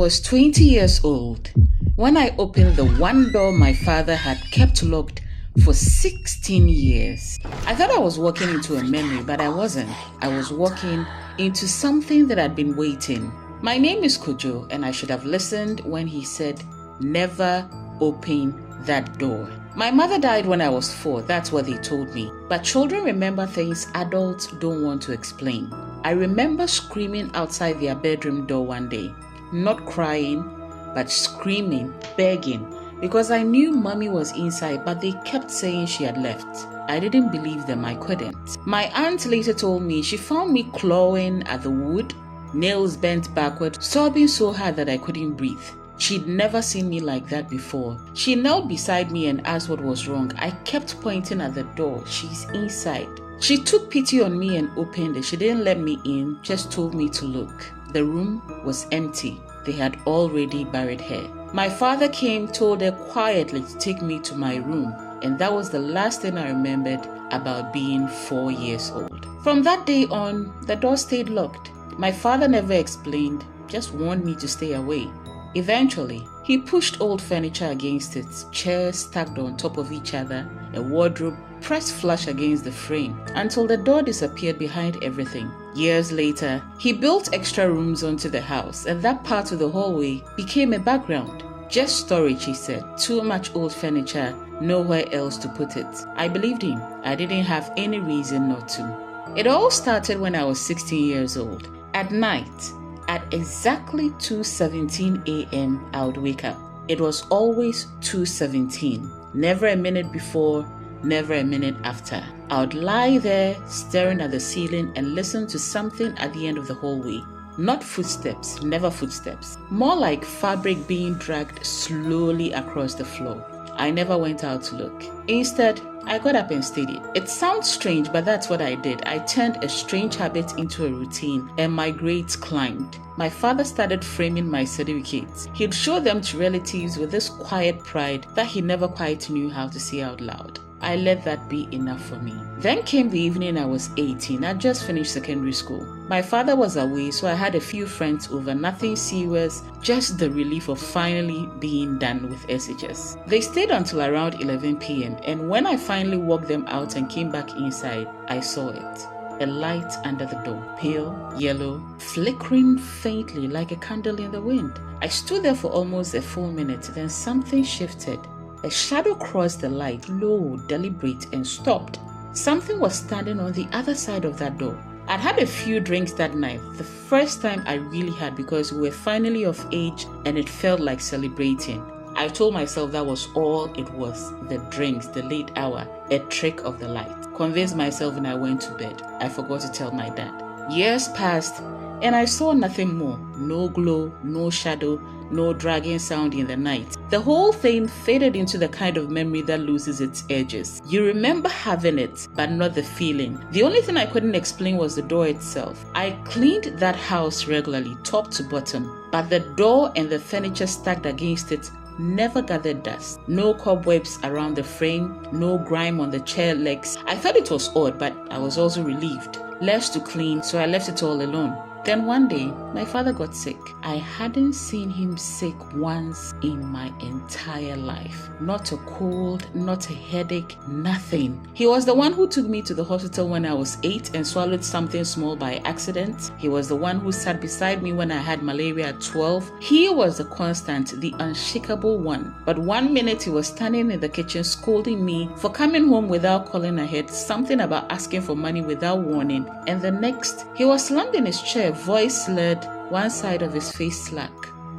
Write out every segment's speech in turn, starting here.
was 20 years old when I opened the one door my father had kept locked for 16 years. I thought I was walking into a memory, but I wasn't. I was walking into something that had been waiting. My name is Kojo, and I should have listened when he said, "Never open that door." My mother died when I was 4, that's what they told me. But children remember things adults don't want to explain. I remember screaming outside their bedroom door one day. Not crying, but screaming, begging, because I knew mommy was inside, but they kept saying she had left. I didn't believe them, I couldn't. My aunt later told me she found me clawing at the wood, nails bent backward, sobbing so hard that I couldn't breathe. She'd never seen me like that before. She knelt beside me and asked what was wrong. I kept pointing at the door. She's inside. She took pity on me and opened it. She didn't let me in, just told me to look. The room was empty. They had already buried her. My father came, told her quietly to take me to my room, and that was the last thing I remembered about being 4 years old. From that day on, the door stayed locked. My father never explained, just warned me to stay away. Eventually, he pushed old furniture against it, chairs stacked on top of each other, a wardrobe pressed flush against the frame, until the door disappeared behind everything. Years later, he built extra rooms onto the house, and that part of the hallway became a background. Just storage, he said. Too much old furniture, nowhere else to put it. I believed him. I didn't have any reason not to. It all started when I was 16 years old. At night, at exactly 2:17 a.m., I would wake up. It was always 2:17, never a minute before, never a minute after. I would lie there staring at the ceiling and listen to something at the end of the hallway. Not footsteps, never footsteps. More like fabric being dragged slowly across the floor. I never went out to look. Instead, I got up and studied. It sounds strange, but that's what I did. I turned a strange habit into a routine, and my grades climbed. My father started framing my certificates. He'd show them to relatives with this quiet pride that he never quite knew how to say out loud. I let that be enough for me. Then came the evening I was 18. I just finished secondary school. My father was away, so I had a few friends over. Nothing serious, just the relief of finally being done with SHS. They stayed until around 11 p.m. and when I finally walked them out and came back inside, I saw it. A light under the door, pale, yellow, flickering faintly like a candle in the wind. I stood there for almost a full minute, then something shifted. A shadow crossed the light, low, deliberate, and stopped. Something was standing on the other side of that door. I'd had a few drinks that night, the first time I really had, because we were finally of age and it felt like celebrating. I told myself that was all it was, the drinks, the late hour, a trick of the light. Convinced myself and I went to bed. I forgot to tell my dad. Years passed and I saw nothing more. No glow, no shadow, no dragging sound in the night. The whole thing faded into the kind of memory that loses its edges. You remember having it, but not the feeling. The only thing I couldn't explain was the door itself. I cleaned that house regularly, top to bottom, but the door and the furniture stacked against it never gathered dust. No cobwebs around the frame, no grime on the chair legs. I thought it was odd, but I was also relieved. Less to clean, so I left it all alone. Then one day, my father got sick. I hadn't seen him sick once in my entire life. Not a cold, not a headache, nothing. He was the one who took me to the hospital when I was 8 and swallowed something small by accident. He was the one who sat beside me when I had malaria at 12. He was the constant, the unshakable one. But one minute he was standing in the kitchen scolding me for coming home without calling ahead, something about asking for money without warning. And the next, he was slumped in his chair, voice slurred, one side of his face slack.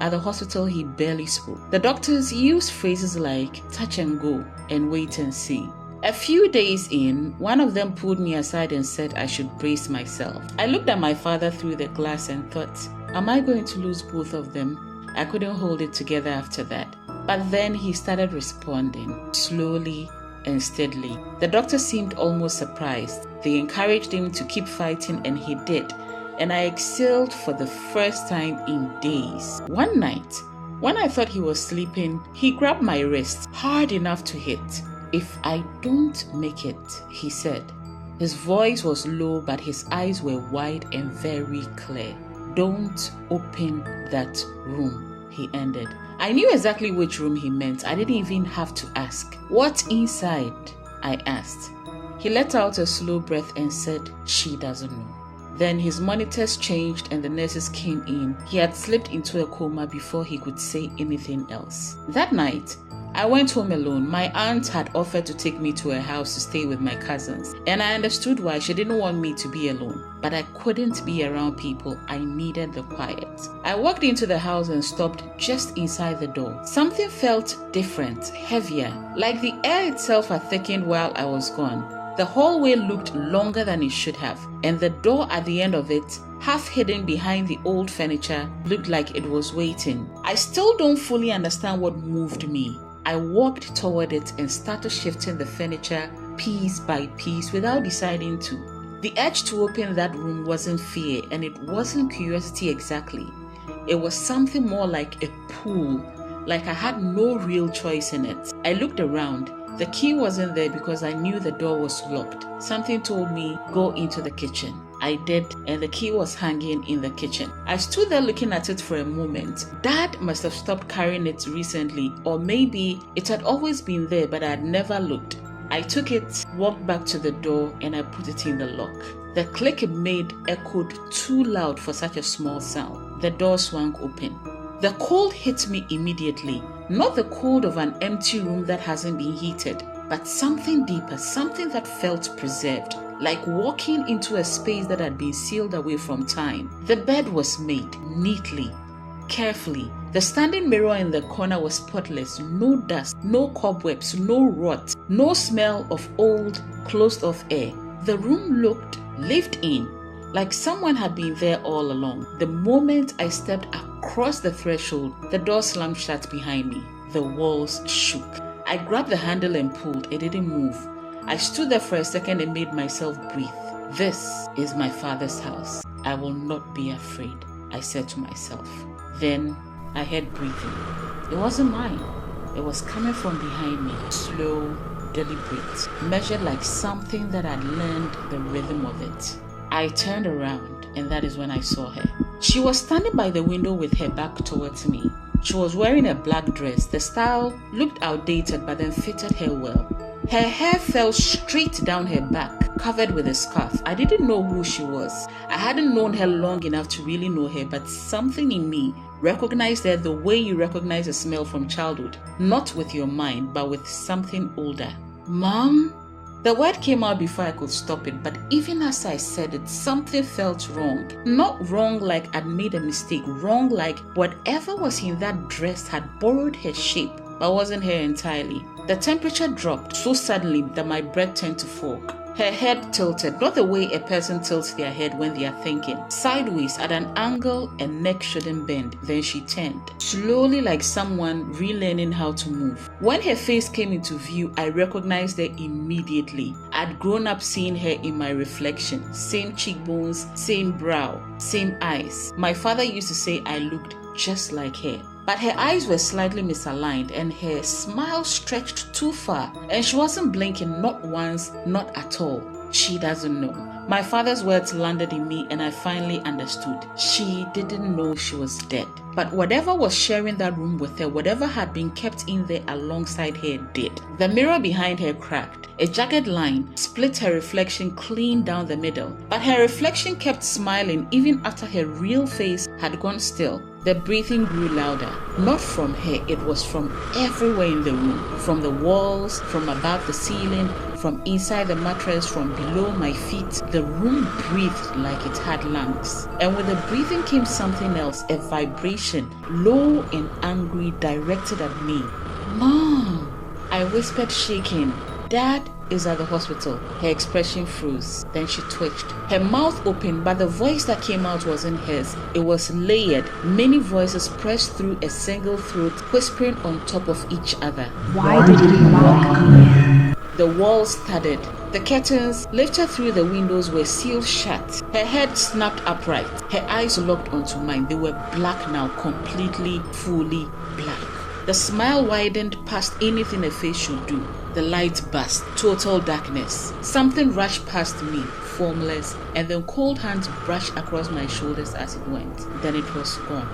At the hospital, he barely spoke. The doctors used phrases like touch and go and wait and see. A few days in, one of them pulled me aside and said I should brace myself. I looked at my father through the glass and thought, am I going to lose both of them? I couldn't hold it together after that. But then he started responding, slowly and steadily. The doctor seemed almost surprised. They encouraged him to keep fighting, and he did. And I exhaled for the first time in days. One night, when I thought he was sleeping, he grabbed my wrist hard enough to hit. If I don't make it, he said. His voice was low, but his eyes were wide and very clear. Don't open that room. he ended. I knew exactly which room he meant. I didn't even have to ask. What's inside? I asked. He let out a slow breath and said, she doesn't know. Then his monitors changed and the nurses came in. He had slipped into a coma before he could say anything else. That night, I went home alone. My aunt had offered to take me to her house to stay with my cousins, and I understood why. She didn't want me to be alone, but I couldn't be around people. I needed the quiet. I walked into the house and stopped just inside the door. Something felt different, heavier, like the air itself had thickened while I was gone. The hallway looked longer than it should have, and the door at the end of it, half hidden behind the old furniture, looked like it was waiting. I still don't fully understand what moved me. I walked toward it and started shifting the furniture piece by piece without deciding to. The urge to open that room wasn't fear, and it wasn't curiosity exactly. It was something more like a pull, like I had no real choice in it. I looked around. The key wasn't there because I knew the door was locked. Something told me, go into the kitchen. I did, and the key was hanging in the kitchen. I stood there looking at it for a moment. Dad must have stopped carrying it recently, or maybe it had always been there but I had never looked. I took it, walked back to the door, and I put it in the lock. The click it made echoed too loud for such a small sound. The door swung open. The cold hit me immediately. Not the cold of an empty room that hasn't been heated, but something deeper, something that felt preserved, like walking into a space that had been sealed away from time. The bed was made neatly, carefully. The standing mirror in the corner was spotless, no dust, no cobwebs, no rot, no smell of old, closed-off air. The room looked lived in, like someone had been there all along. The moment I stepped across the threshold, the door slammed shut behind me. The walls shook. I grabbed the handle and pulled. It didn't move. I stood there for a second and made myself breathe. This is my father's house. I will not be afraid, I said to myself. Then I heard breathing. It wasn't mine. It was coming from behind me, slow, deliberate, measured like something that had learned the rhythm of it. I turned around, and that is when I saw her. She was standing by the window with her back towards me. She was wearing a black dress. The style looked outdated but then fitted her well. Her hair fell straight down her back, covered with a scarf. I didn't know who she was. I hadn't known her long enough to really know her, but something in me recognized her the way you recognize a smell from childhood. Not with your mind, but with something older. Mom? The word came out before I could stop it, but even as I said it, something felt wrong. Not wrong like I'd made a mistake, wrong like whatever was in that dress had borrowed her shape, but wasn't her entirely. The temperature dropped so suddenly that my breath turned to fog. Her head tilted, not the way a person tilts their head when they are thinking. Sideways at an angle a neck shouldn't bend. Then she turned, slowly like someone relearning how to move. When her face came into view, I recognized her immediately. I'd grown up seeing her in my reflection. Same cheekbones, same brow, same eyes. My father used to say I looked just like her. But her eyes were slightly misaligned and her smile stretched too far, and she wasn't blinking, not once, not at all. She doesn't know. My father's words landed in me and I finally understood. She didn't know she was dead. But whatever was sharing that room with her, whatever had been kept in there alongside her did. The mirror behind her cracked. A jagged line split her reflection clean down the middle. But her reflection kept smiling even after her real face had gone still. The breathing grew louder. Not from her, it was from everywhere in the room. From the walls, from above the ceiling, from inside the mattress, from below my feet. The room breathed like it had lungs. And with the breathing came something else, a vibration, low and angry, directed at me. Mom! I whispered, shaking. Dad is at the hospital. Her expression froze. Then she twitched. Her mouth opened, but the voice that came out wasn't hers. It was layered. Many voices pressed through a single throat, whispering on top of each other. Why did he lock me? The walls thudded. The curtains lifted through the windows were sealed shut. Her head snapped upright. Her eyes locked onto mine. They were black now, completely, fully black. The smile widened past anything a face should do. The lights burst. Total darkness. Something rushed past me, formless, and then cold hands brushed across my shoulders as it went. Then it was gone.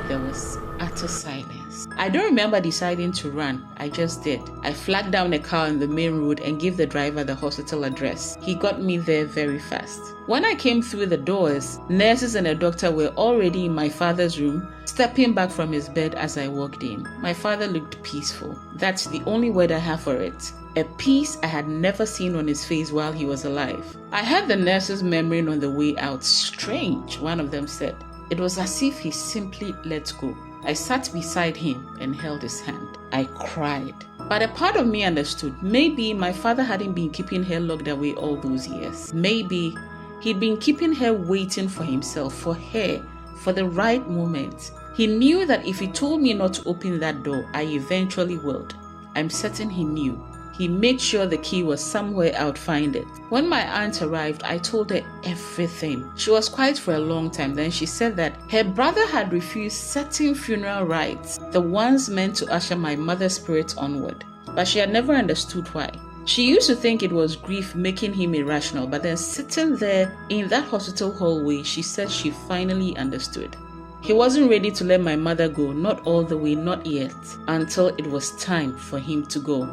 There was utter silence. I don't remember deciding to run. I just did. I flagged down a car on the main road and gave the driver the hospital address. He got me there very fast. When I came through the doors, nurses and a doctor were already in my father's room, stepping back from his bed as I walked in. My father looked peaceful. That's the only word I have for it. A peace I had never seen on his face while he was alive. I heard the nurses murmuring on the way out. Strange, one of them said. It was as if he simply let go. I sat beside him and held his hand. I cried. But a part of me understood. Maybe my father hadn't been keeping her locked away all those years. Maybe he'd been keeping her waiting for himself, for her, for the right moment. He knew that if he told me not to open that door, I eventually would. I'm certain he knew. He made sure the key was somewhere I'd find it. When my aunt arrived, I told her everything. She was quiet for a long time. Then she said that her brother had refused certain funeral rites, the ones meant to usher my mother's spirit onward. But she had never understood why. She used to think it was grief making him irrational, but then sitting there in that hospital hallway, she said she finally understood. He wasn't ready to let my mother go, not all the way, not yet, until it was time for him to go.